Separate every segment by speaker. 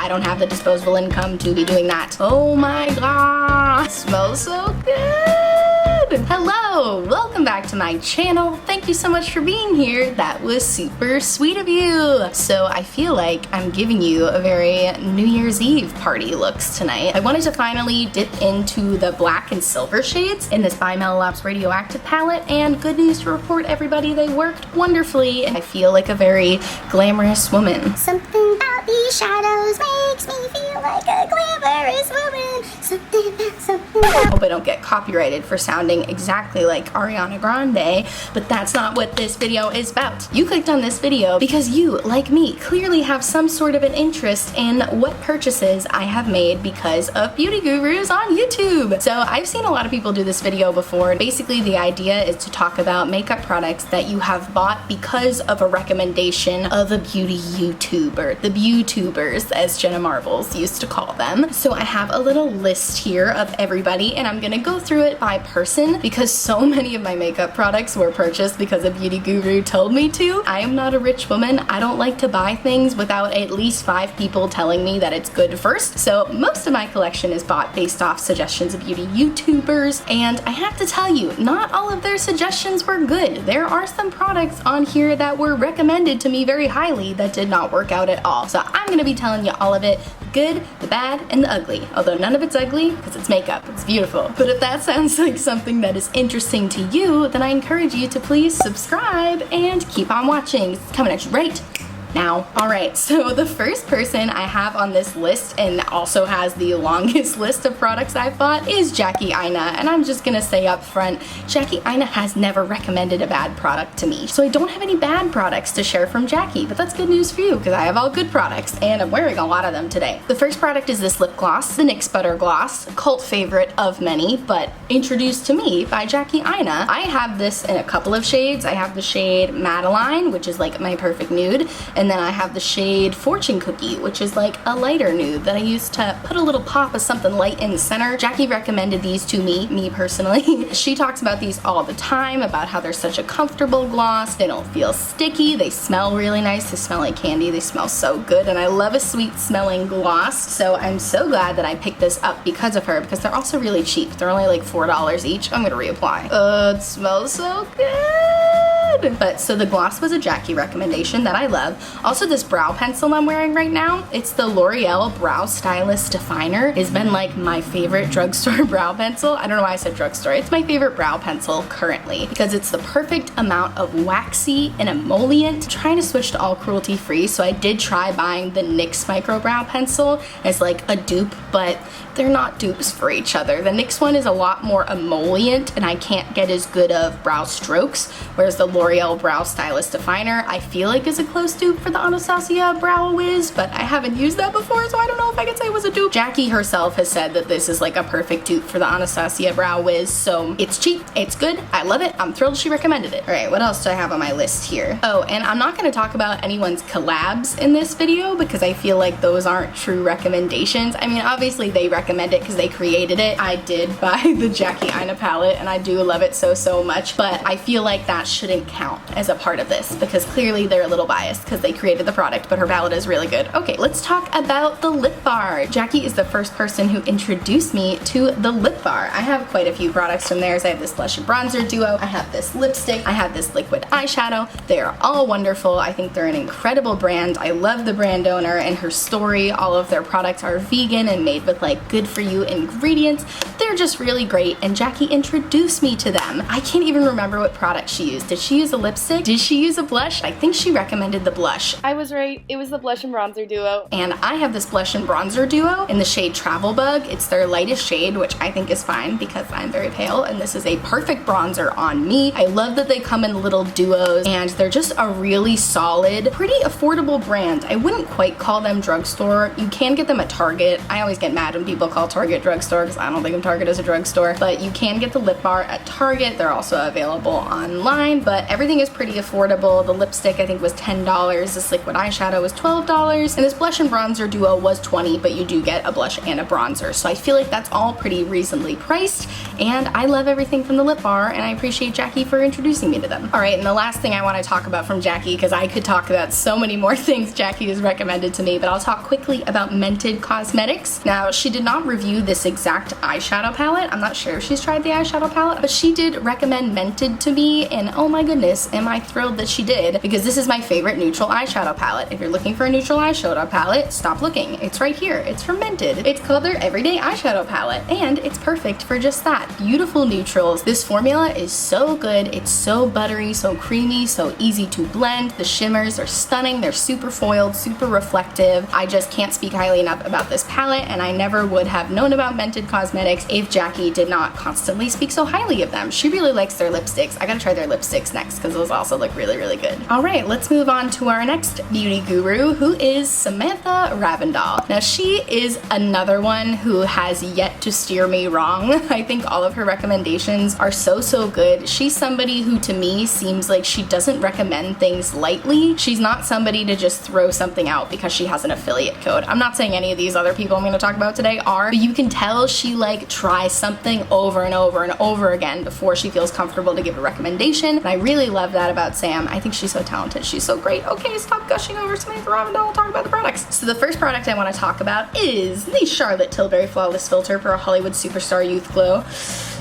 Speaker 1: I don't have the disposable income to be doing that. Oh my god, it smells so good. Hello, welcome back to my channel. Thank you so much for being here. That was super sweet of you. So I feel like I'm giving you a very New Year's Eve party looks tonight. I wanted to finally dip into the black and silver shades in this by Mellow Lapse Radioactive palette, and good news to report, everybody, they worked wonderfully. I feel like a very glamorous woman.
Speaker 2: Something about these shadows makes me feel like a glamorous woman. Something about.
Speaker 1: Hope I don't get copyrighted for sounding exactly like Ariana Grande, but that's not what this video is about. You clicked on this video because you, like me, clearly have some sort of an interest in what purchases I have made because of beauty gurus on YouTube. So I've seen a lot of people do this video before. Basically, the idea is to talk about makeup products that you have bought because of a recommendation of a beauty YouTuber, the Beautubers, as Jenna Marbles used to call them. So I have a little list here of everybody, and I'm gonna go through it by person because so many of my makeup products were purchased because a beauty guru told me to. I am not a rich woman. I don't like to buy things without at least 5 people telling me that it's good first. So most of my collection is bought based off suggestions of beauty YouTubers, and I have to tell you, not all of their suggestions were good. There are some products on here that were recommended to me very highly that did not work out at all. So I'm gonna be telling you all of it. Good, the bad, and the ugly. Although none of it's ugly because it's makeup. It's beautiful. But if that sounds like something that is interesting to you, then I encourage you to please subscribe and keep on watching. It's coming at you right now. Alright, so the first person I have on this list, and also has the longest list of products I've bought, is Jackie Aina. And I'm just gonna say up front, Jackie Aina has never recommended a bad product to me. So I don't have any bad products to share from Jackie, but that's good news for you because I have all good products and I'm wearing a lot of them today. The first product is this lip gloss, the NYX Butter Gloss, a cult favorite of many, but introduced to me by Jackie Aina. I have this in a couple of shades. I have the shade Madeline, which is like my perfect nude, and then I have the shade Fortune Cookie, which is like a lighter nude that I used to put a little pop of something light in the center. Jackie recommended these to me personally. She talks about these all the time, about how they're such a comfortable gloss. They don't feel sticky. They smell really nice. They smell like candy. They smell so good, and I love a sweet smelling gloss. So I'm so glad that I picked this up because of her, because they're also really cheap. They're only like $4 each. I'm gonna reapply. It smells so good. But so the gloss was a Jackie recommendation that I love. Also, this brow pencil I'm wearing right now, it's the L'Oreal Brow Stylist Definer. It's been like my favorite drugstore brow pencil. I don't know why I said drugstore. It's my favorite brow pencil currently because it's the perfect amount of waxy and emollient. I'm trying to switch to all cruelty free, so I did try buying the NYX Micro Brow Pencil as like a dupe, but they're not dupes for each other. The NYX one is a lot more emollient and I can't get as good of brow strokes, whereas the L'Oreal Brow Stylist Definer I feel like is a close dupe for the Anastasia Brow Wiz, but I haven't used that before, so I don't know if I can say it was a dupe. Jackie herself has said that this is like a perfect dupe for the Anastasia Brow Wiz, so it's cheap, it's good, I love it, I'm thrilled she recommended it. Alright, what else do I have on my list here? Oh, and I'm not going to talk about anyone's collabs in this video because I feel like those aren't true recommendations. I mean, obviously they recommend it because they created it. I did buy the Jackie Aina palette and I do love it so much, but I feel like that shouldn't count as a part of this because clearly they're a little biased because they created the product, but her palette is really good. Okay, let's talk about the lip bar. Jackie is the first person who introduced me to the lip bar. I have quite a few products from theirs. I have this blush and bronzer duo, I have this lipstick, I have this liquid eyeshadow. They are all wonderful. I think they're an incredible brand. I love the brand owner and her story. All of their products are vegan and made with like good for you ingredients. They're just really great, and Jackie introduced me to them. I can't even remember what product she used. Did she use a lipstick? Did she use a blush? I think she recommended the blush. I was right. It was the blush and bronzer duo. And I have this blush and bronzer duo in the shade Travel Bug. It's their lightest shade, which I think is fine because I'm very pale, and this is a perfect bronzer on me. I love that they come in little duos, and they're just a really solid, pretty affordable brand. I wouldn't quite call them drugstore. You can get them at Target. I always get mad when people call Target drugstore because I don't think of Target Target is a drugstore, but you can get the lip bar at Target. They're also available online, but everything is pretty affordable. The lipstick I think was $10, this liquid eyeshadow was $12, and this blush and bronzer duo was $20, but you do get a blush and a bronzer. So I feel like that's all pretty reasonably priced, and I love everything from the lip bar, and I appreciate Jackie for introducing me to them. All right, and the last thing I want to talk about from Jackie, because I could talk about so many more things Jackie has recommended to me, but I'll talk quickly about Mented Cosmetics. Now, she did not review this exact eyeshadow palette. I'm not sure if she's tried the eyeshadow palette, but she did recommend Mented to me, and oh my goodness, am I thrilled that she did, because this is my favorite neutral eyeshadow palette. If you're looking for a neutral eyeshadow palette, stop looking. It's right here. It's from Mented. It's called their Everyday Eyeshadow Palette, and it's perfect for just that. Beautiful neutrals. This formula is so good. It's so buttery, so creamy, so easy to blend. The shimmers are stunning. They're super foiled, super reflective. I just can't speak highly enough about this palette, and I never would have known about Mented Cosmetics if Jackie did not constantly speak so highly of them. She really likes their lipsticks. I gotta try their lipsticks next because those also look really, really good. All right, let's move on to our next beauty guru, who is Samantha Ravndhal. Now, she is another one who has yet to steer me wrong. I think all of her recommendations are so good. She's somebody who to me seems like she doesn't recommend things lightly. She's not somebody to just throw something out because she has an affiliate code. I'm not saying any of these other people I'm going to talk about today are, but you can tell she like tries something over and over and over again before she feels comfortable to give a recommendation, and I really love that about Sam. I think she's so talented. She's so great. Okay, stop gushing over Samantha Ravendoll. We'll talk about the products. So the first product I want to talk about is the Charlotte Tilbury Flawless Filter for a Hollywood Superstar Youth Glow.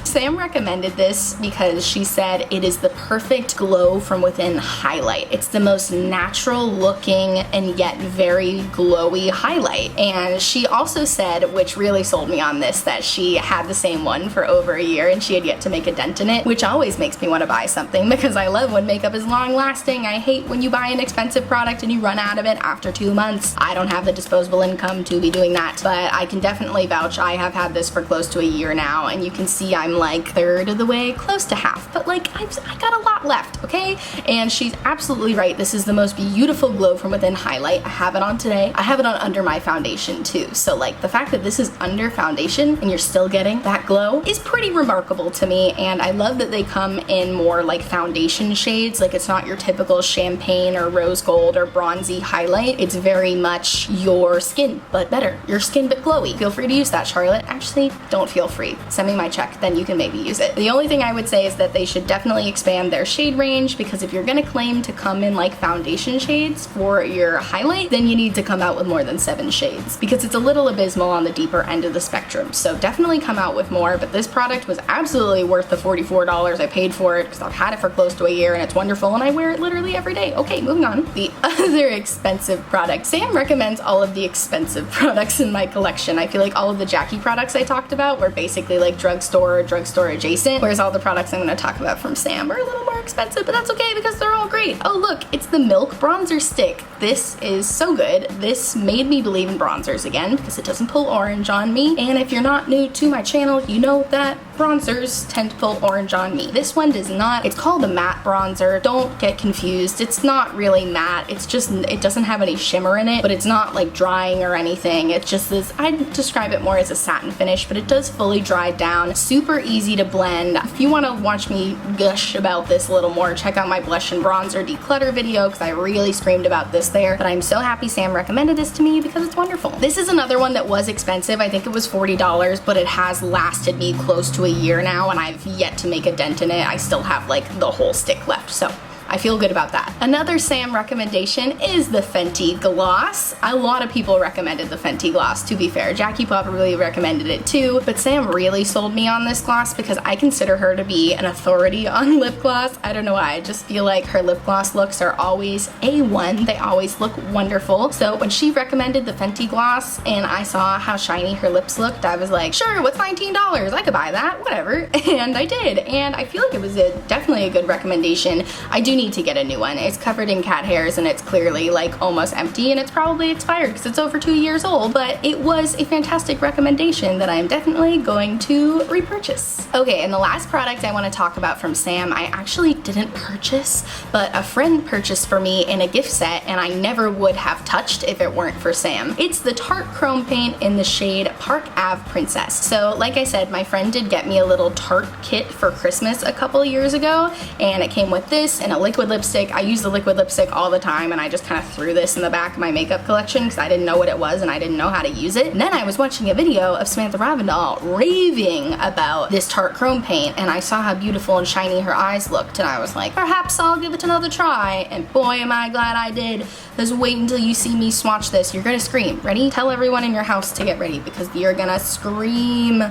Speaker 1: Sam recommended this because she said it is the perfect glow from within highlight. It's the most natural looking and yet very glowy highlight. And she also said, which really sold me on this, that she had the same one for over a year and she had yet to make a dent in it, which always makes me want to buy something because I love when makeup is long lasting. I hate when you buy an expensive product and you run out of it after 2 months. I don't have the disposable income to be doing that, but I can definitely vouch I have had this for close to a year now, and you can see I'm like third of the way, close to half, but like I got a lot left, okay? And she's absolutely right. This is the most beautiful glow from within highlight. I have it on today. I have it on under my foundation too. So like the fact that this is under foundation and you're still getting that glow is pretty remarkable to me, and I love that they come in more like foundation shades. Like it's not your typical champagne or rose gold or bronzy highlight. It's very much your skin, but better. Your skin, but glowy. Feel free to use that, Charlotte. Actually, don't feel free. Send me my check, then you can maybe use it. The only thing I would say is that they should definitely expand their shade range, because if you're gonna claim to come in like foundation shades for your highlight, then you need to come out with more than 7 shades, because it's a little abysmal on the deeper end of the spectrum. So definitely come out with more, but this product was absolutely worth the $44 I paid for it, because I've had it for close to a year and it's wonderful and I wear it literally every day. Okay, moving on. The other expensive product. Sam recommends all of the expensive products in my collection. I feel like all of the Jackie products I talked about were basically like drugstore adjacent, whereas all the products I'm going to talk about from Sam are a little more expensive, but that's okay because they're all great. Oh look, it's the Milk Bronzer Stick. This is so good. This made me believe in bronzers again because it doesn't pull orange on me, and if you're not new to my channel, you know that bronzers tend to pull orange on me. This one does not. It's called a matte bronzer. Don't get confused. It's not really matte. It's just, it doesn't have any shimmer in it, but it's not like drying or anything. It's just this, I'd describe it more as a satin finish, but it does fully dry down. Super easy to blend. If you want to watch me gush about this a little more, check out my blush and bronzer declutter video because I really screamed about this there, but I'm so happy Sam recommended this to me because it's wonderful. This is another one that was expensive. I think it was $40, but it has lasted me close to a year now and I've yet to make a dent in it. I still have like the whole stick left, so I feel good about that. Another Sam recommendation is the Fenty Gloss. A lot of people recommended the Fenty Gloss, to be fair. Jackie probably recommended it too, but Sam really sold me on this gloss because I consider her to be an authority on lip gloss. I don't know why, I just feel like her lip gloss looks are always A1. They always look wonderful. So when she recommended the Fenty Gloss and I saw how shiny her lips looked, I was like, sure, what's $19? I could buy that, whatever. And I did, and I feel like it was definitely a good recommendation. I do need to get a new one. It's covered in cat hairs and it's clearly like almost empty, and it's probably expired because it's over 2 years old, but it was a fantastic recommendation that I'm definitely going to repurchase. Okay, and the last product I want to talk about from Sam, I actually didn't purchase, but a friend purchased for me in a gift set, and I never would have touched if it weren't for Sam. It's the Tarte Chrome Paint in the shade Park Ave Princess. So like I said, my friend did get me a little Tarte kit for Christmas a couple of years ago, and it came with this and a liquid lipstick. I use the liquid lipstick all the time, and I just kind of threw this in the back of my makeup collection because I didn't know what it was and I didn't know how to use it. And then I was watching a video of Samantha Ravendoll raving about this Tarte Chrome Paint, and I saw how beautiful and shiny her eyes looked, and I was like, perhaps I'll give it another try, and boy am I glad I did. Just wait until you see me swatch this. You're gonna scream. Ready? Tell everyone in your house to get ready because you're gonna scream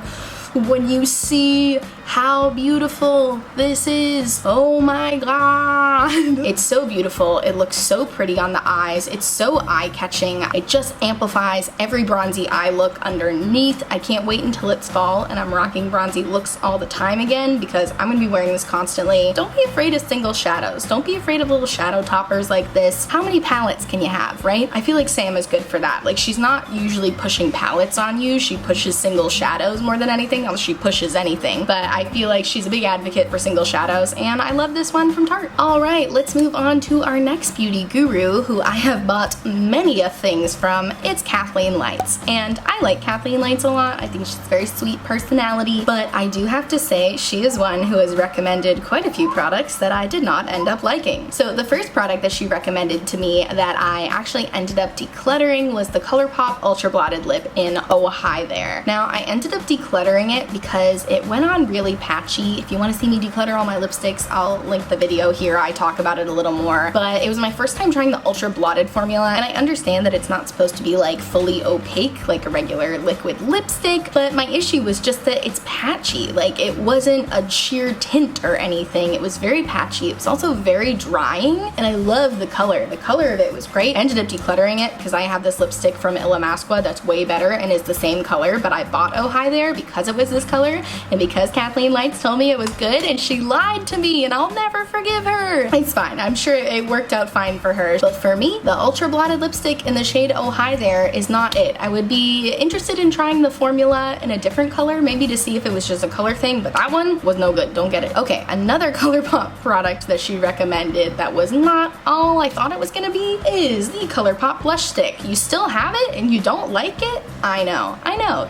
Speaker 1: when you see how beautiful this is. Oh my god. It's so beautiful. It looks so pretty on the eyes. It's so eye-catching. It just amplifies every bronzy eye look underneath. I can't wait until it's fall and I'm rocking bronzy looks all the time again because I'm gonna be wearing this constantly. Don't be afraid of single shadows. Don't be afraid of little shadow toppers like this. How many palettes can you have, right? I feel like Sam is good for that. Like, she's not usually pushing palettes on you. She pushes single shadows more than anything, unless she pushes anything. But I feel like she's a big advocate for single shadows, and I love this one from Tarte. All right, let's move on to our next beauty guru, who I have bought many of things from. It's Kathleen Lights, and I like Kathleen Lights a lot. I think she's a very sweet personality, but I do have to say she is one who has recommended quite a few products that I did not end up liking. So the first product that she recommended to me that I actually ended up decluttering was the ColourPop Ultra Blotted Lip in Oh Hi There. Now, I ended up decluttering it because it went on really patchy. If you want to see me declutter all my lipsticks, I'll link the video here. I talk about it a little more, but it was my first time trying the Ultra Blotted formula, and I understand that it's not supposed to be like fully opaque like a regular liquid lipstick, but my issue was just that it's patchy. Like, it wasn't a sheer tint or anything. It was very patchy. It was also very drying, and I love the color. The color of it was great. I ended up decluttering it because I have this lipstick from Illamasqua that's way better and is the same color, but I bought Oh Hi There because it was this color and because Kathleen Lights told me it was good, and she lied to me, and I'll never forgive her. It's fine. I'm sure it worked out fine for her. But for me, the Ultra Blotted lipstick in the shade Oh Hi There is not it. I would be interested in trying the formula in a different color, maybe to see if it was just a color thing, but that one was no good. Don't get it. Okay, another ColourPop product that she recommended that was not all I thought it was gonna be is the ColourPop blush stick. You still have it and you don't like it? I know.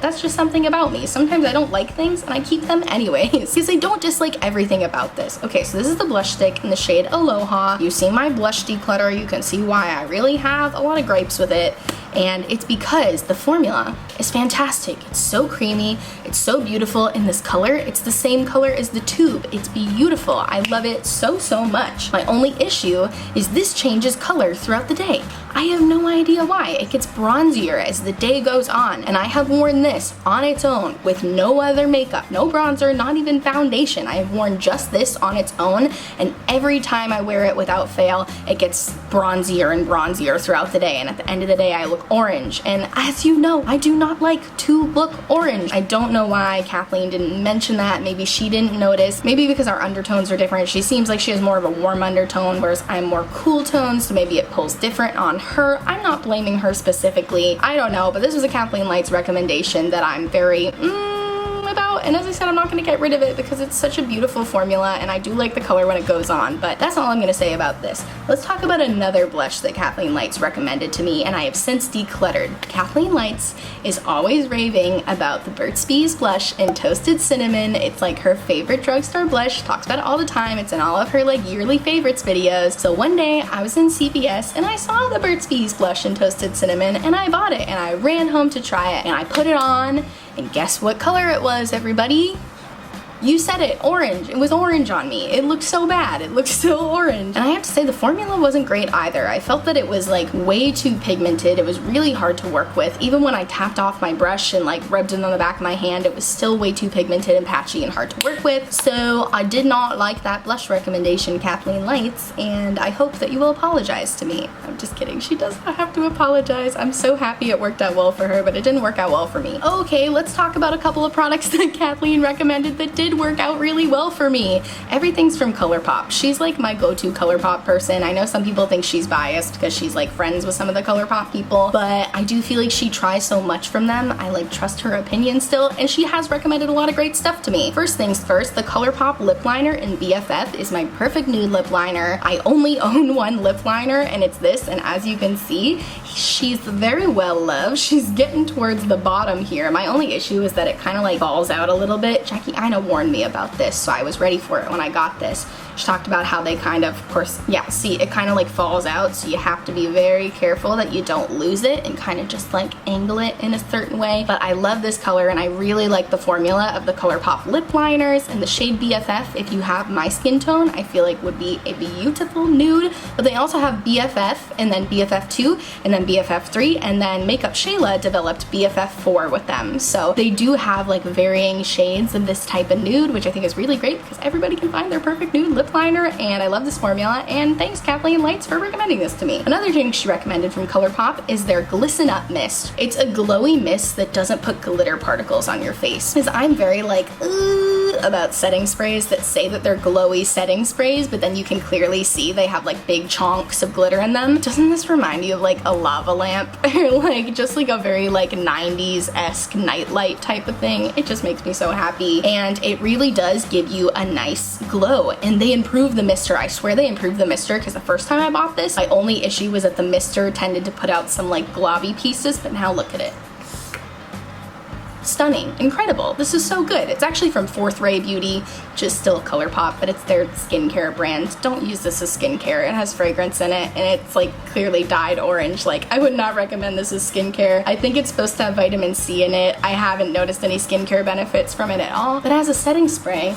Speaker 1: That's just something about me. Sometimes I don't like things and I keep them anyways because I don't dislike everything about this. Okay, so this is the blush stick in the shade Aloha. You see my blush declutter. You can see why I really have a lot of gripes with it. And it's because the formula is fantastic. It's so creamy, it's so beautiful in this color. It's the same color as the tube. It's beautiful. I love it so much. My only issue is this changes color throughout the day. I have no idea why. It gets bronzier as the day goes on, and I have worn this on its own with no other makeup, no bronzer, not even foundation. I have worn just this on its own, and every time I wear it without fail, it gets bronzier and bronzier throughout the day, and at the end of the day, I look orange. And as you know, I do not like to look orange. I don't know why Kathleen didn't mention that. Maybe she didn't notice. Maybe because our undertones are different. She seems like she has more of a warm undertone, whereas I'm more cool tones, so maybe it pulls different on her. I'm not blaming her specifically. I don't know, but this was a Kathleen Lights recommendation that I'm very about, and as I said, I'm not going to get rid of it because it's such a beautiful formula and I do like the color when it goes on, but that's all I'm going to say about this. Let's talk about another blush that Kathleen Lights recommended to me and I have since decluttered. Kathleen Lights is always raving about the Burt's Bees blush in Toasted Cinnamon. It's like her favorite drugstore blush, talks about it all the time. It's in all of her like yearly favorites videos. So one day I was in CVS and I saw the Burt's Bees blush in Toasted Cinnamon and I bought it and I ran home to try it and I put it on. And guess what color it was, everybody? You said it, orange. It was orange on me. It looked so bad. It looked so orange. And I have to say the formula wasn't great either. I felt that it was like way too pigmented. It was really hard to work with. Even when I tapped off my brush and like rubbed it on the back of my hand, it was still way too pigmented and patchy and hard to work with. So I did not like that blush recommendation, Kathleen Lights, and I hope that you will apologize to me. I'm just kidding. She does not have to apologize. I'm so happy it worked out well for her, but it didn't work out well for me. Okay, let's talk about a couple of products that Kathleen recommended that did did work out really well for me. Everything's from ColourPop. She's like my go-to ColourPop person. I know some people think she's biased because she's like friends with some of the ColourPop people, but I do feel like she tries so much from them. I like trust her opinion still, and she has recommended a lot of great stuff to me. First things first, the ColourPop lip liner in BFF is my perfect nude lip liner. I only own one lip liner, and it's this, and as you can see, she's very well loved. She's getting towards the bottom here. My only issue is that it kind of like falls out a little bit. Jackie Aina warned me about this, so I was ready for it when I got this. She talked about how they kind of course, yeah, see, it kind of like falls out, so you have to be very careful that you don't lose it and kind of just like angle it in a certain way. But I love this color, and I really like the formula of the ColourPop lip liners, and the shade BFF, if you have my skin tone, I feel like would be a beautiful nude. But they also have BFF, and then BFF2, and then BFF3, and then Makeup Shayla developed BFF4 with them. So they do have like varying shades of this type of nude, which I think is really great because everybody can find their perfect nude lip liner, and I love this formula, and thanks Kathleen Lights for recommending this to me. Another thing she recommended from ColourPop is their Glisten Up Mist. It's a glowy mist that doesn't put glitter particles on your face, because I'm very like, about setting sprays that say that they're glowy setting sprays, but then you can clearly see they have like big chunks of glitter in them. Doesn't this remind you of like a lava lamp or like just like a very like 90s-esque nightlight type of thing? It just makes me so happy, and it really does give you a nice glow. And they improved the mister. I swear they improved the mister, because the first time I bought this, my only issue was that the mister tended to put out some like globby pieces, but now look at it. Stunning, incredible. This is so good. It's actually from Fourth Ray Beauty, which is still ColourPop, but it's their skincare brand. Don't use this as skincare. It has fragrance in it, and it's like clearly dyed orange. Like, I would not recommend this as skincare. I think it's supposed to have vitamin C in it. I haven't noticed any skincare benefits from it at all, but as a setting spray,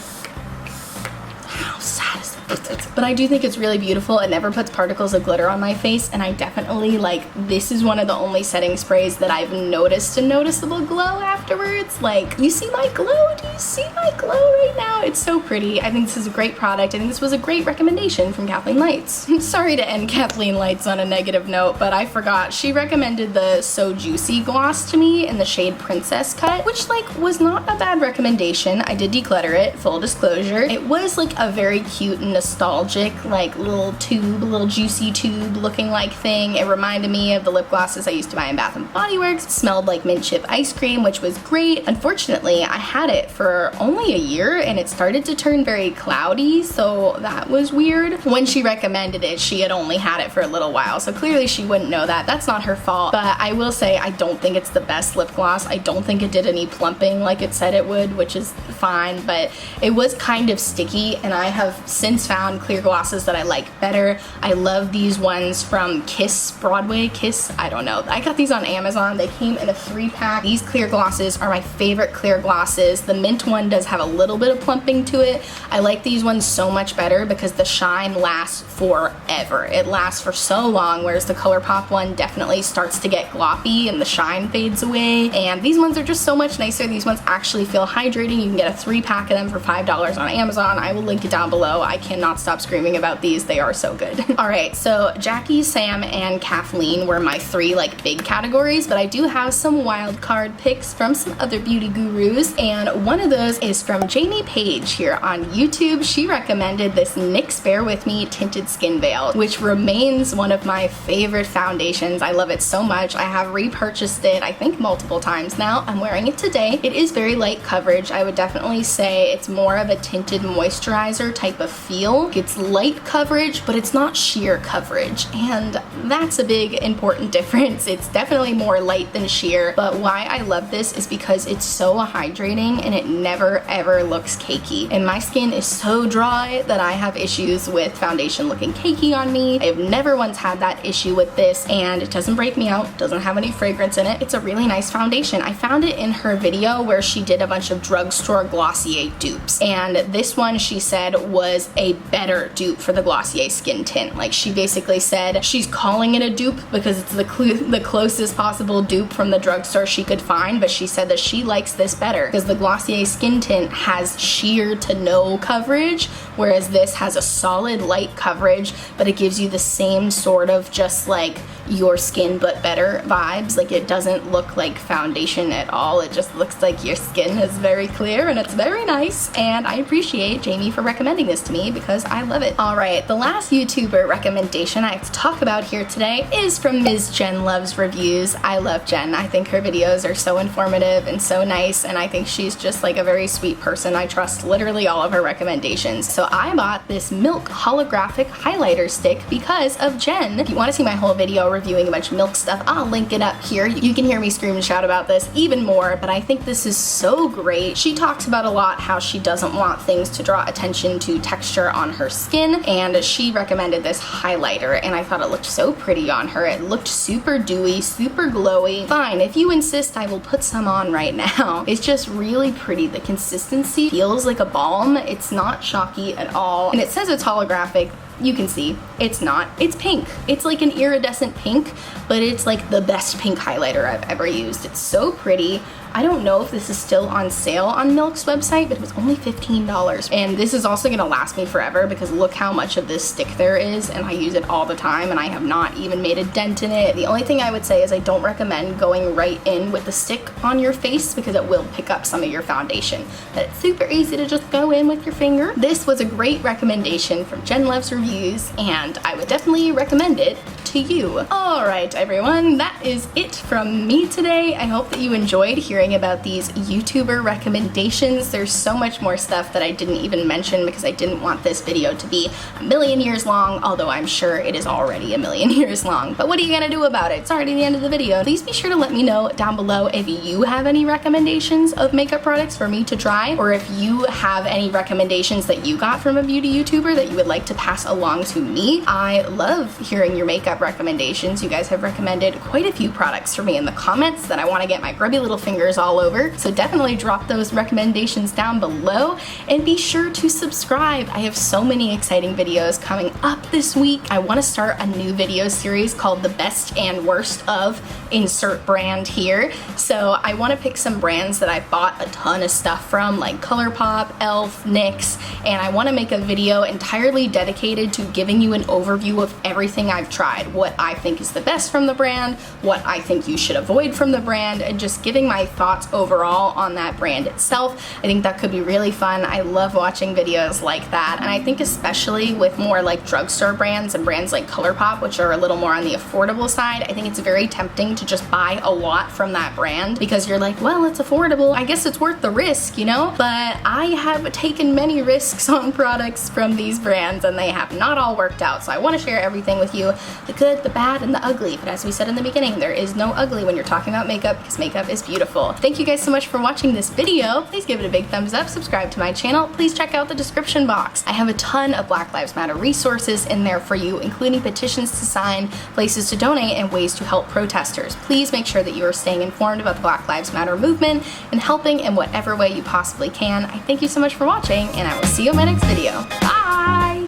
Speaker 1: how sad is it? But I do think it's really beautiful. It never puts particles of glitter on my face, and I definitely like, this is one of the only setting sprays that I've noticed a noticeable glow afterwards. Like, you see my glow? Do you see my glow right now? It's so pretty. I think this is a great product. I think this was a great recommendation from Kathleen Lights. I'm sorry to end Kathleen Lights on a negative note, but I forgot. She recommended the So Juicy gloss to me in the shade Princess Cut, which like was not a bad recommendation. I did declutter it, full disclosure. It was like a very cute and nostalgic like little tube, little juicy tube looking like thing. It reminded me of the lip glosses I used to buy in Bath & Body Works. It smelled like mint chip ice cream, which was great. Unfortunately, I had it for only a year and it started to turn very cloudy, so that was weird. When she recommended it, she had only had it for a little while, so clearly she wouldn't know that. That's not her fault, but I will say I don't think it's the best lip gloss. I don't think it did any plumping like it said it would, which is fine, but it was kind of sticky, and I have since found clear glosses that I like better. I love these ones from Kiss, Broadway Kiss, I don't know. I got these on Amazon. They came in a 3-pack. These clear glosses are my favorite clear glosses. The mint one does have a little bit of plumping to it. I like these ones so much better because the shine lasts forever. It lasts for so long, whereas the ColourPop one definitely starts to get gloppy and the shine fades away. And these ones are just so much nicer. These ones actually feel hydrating. You can get a 3-pack of them for $5 on Amazon. I will link it down below. I cannot stop screaming about these. They are so good. All right, so Jackie, Sam, and Kathleen were my 3 like big categories, but I do have some wild card picks from some other beauty gurus, and one of those is from Jamie Paige here on YouTube. She recommended this NYX Bear With Me Tinted Skin Veil, which remains one of my favorite foundations. I love it so much. I have repurchased it, I think multiple times now. I'm wearing it today. It is very light coverage. I would definitely say it's more of a tinted moisturizer type of feel. It's light coverage, but it's not sheer coverage, and that's a big important difference. It's definitely more light than sheer, but why I love this is because it's so hydrating and it never ever looks cakey. And my skin is so dry that I have issues with foundation looking cakey on me. I've never once had that issue with this, and it doesn't break me out, doesn't have any fragrance in it. It's a really nice foundation. I found it in her video where she did a bunch of drugstore Glossier dupes, and this one she said was a better dupe for the Glossier skin tint. Like, she basically said she's calling it a dupe because it's the closest possible dupe from the drugstore she could find, but she said that she likes this better because the Glossier skin tint has sheer to no coverage, whereas this has a solid light coverage, but it gives you the same sort of just like your skin but better vibes. Like, it doesn't look like foundation at all. It just looks like your skin is very clear and it's very nice, and I appreciate Jamie for recommending this to me because I love it. Alright, the last YouTuber recommendation I have to talk about here today is from Ms. Jen Luvs Reviews. I love Jen. I think her videos are so informative and so nice, and I think she's just like a very sweet person. I trust literally all of her recommendations. So I bought this Milk holographic highlighter stick because of Jen. If you want to see my whole video reviewing a bunch of Milk stuff, I'll link it up here. You can hear me scream and shout about this even more, but I think this is so great. She talks about a lot how she doesn't want things to draw attention to texture on her skin, and she recommended this highlighter, and I thought it looked so pretty on her. It looked super dewy, super glowy. Fine, if you insist, I will put some on right now. It's just really pretty. The consistency feels like a balm. It's not chalky at all, and it says it's holographic. You can see it's not. It's pink. It's like an iridescent pink, but it's like the best pink highlighter I've ever used. It's so pretty. I don't know if this is still on sale on Milk's website, but it was only $15. And this is also gonna last me forever because look how much of this stick there is, and I use it all the time, and I have not even made a dent in it. The only thing I would say is I don't recommend going right in with the stick on your face because it will pick up some of your foundation. But it's super easy to just go in with your finger. This was a great recommendation from Jen Luvs Reviews, and I would definitely recommend it to you. Alright everyone, that is it from me today. I hope that you enjoyed hearing about these YouTuber recommendations. There's so much more stuff that I didn't even mention because I didn't want this video to be a million years long, although I'm sure it is already a million years long. But what are you gonna do about it? It's already the end of the video. Please be sure to let me know down below if you have any recommendations of makeup products for me to try, or if you have any recommendations that you got from a beauty YouTuber that you would like to pass along to me. I love hearing your makeup recommendations. You guys have recommended quite a few products for me in the comments that I want to get my grubby little fingers all over, so definitely drop those recommendations down below, and be sure to subscribe. I have so many exciting videos coming up this week. I want to start a new video series called The Best and Worst of Insert Brand here, so I want to pick some brands that I bought a ton of stuff from, like ColourPop, e.l.f., NYX, and I want to make a video entirely dedicated to giving you an overview of everything I've tried, what I think is the best from the brand, what I think you should avoid from the brand, and just giving my thoughts overall on that brand itself. I think that could be really fun. I love watching videos like that, and I think especially with more like drugstore brands and brands like ColourPop, which are a little more on the affordable side, I think it's very tempting to just buy a lot from that brand because you're like, well, it's affordable, I guess it's worth the risk, you know? But I have taken many risks on products from these brands and they have not all worked out, so I want to share everything with you, the good, the bad, and the ugly. But as we said in the beginning, there is no ugly when you're talking about makeup because makeup is beautiful. Thank you guys so much for watching this video. Please give it a big thumbs up, subscribe to my channel, please check out the description box. I have a ton of Black Lives Matter resources in there for you, including petitions to sign, places to donate, and ways to help protesters. Please make sure that you are staying informed about the Black Lives Matter movement and helping in whatever way you possibly can. I thank you so much for watching, and I will see you in my next video. Bye!